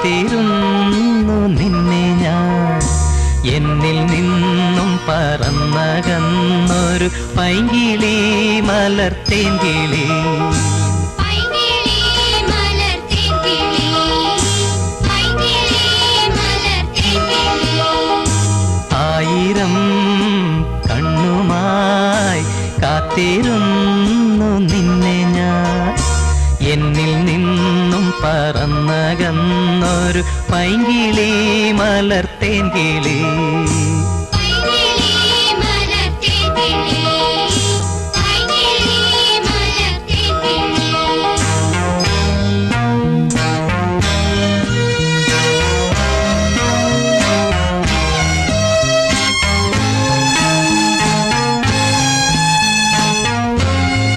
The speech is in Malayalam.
കാത്തിരുന്നു നിന്നെ ഞാൻ. എന്നിൽ നിന്നും പറന്നകന്നൊരു പൈങ്കിളി മലർത്തേങ്കിളി. ആയിരം കണ്ണുമായി കാത്തിരുന്നു നിന്നെ ഞാൻ. എന്നിൽ നിന്നും പറന്നകന്നൊരു പൈങ്കിളി മലർത്തേങ്കിളി.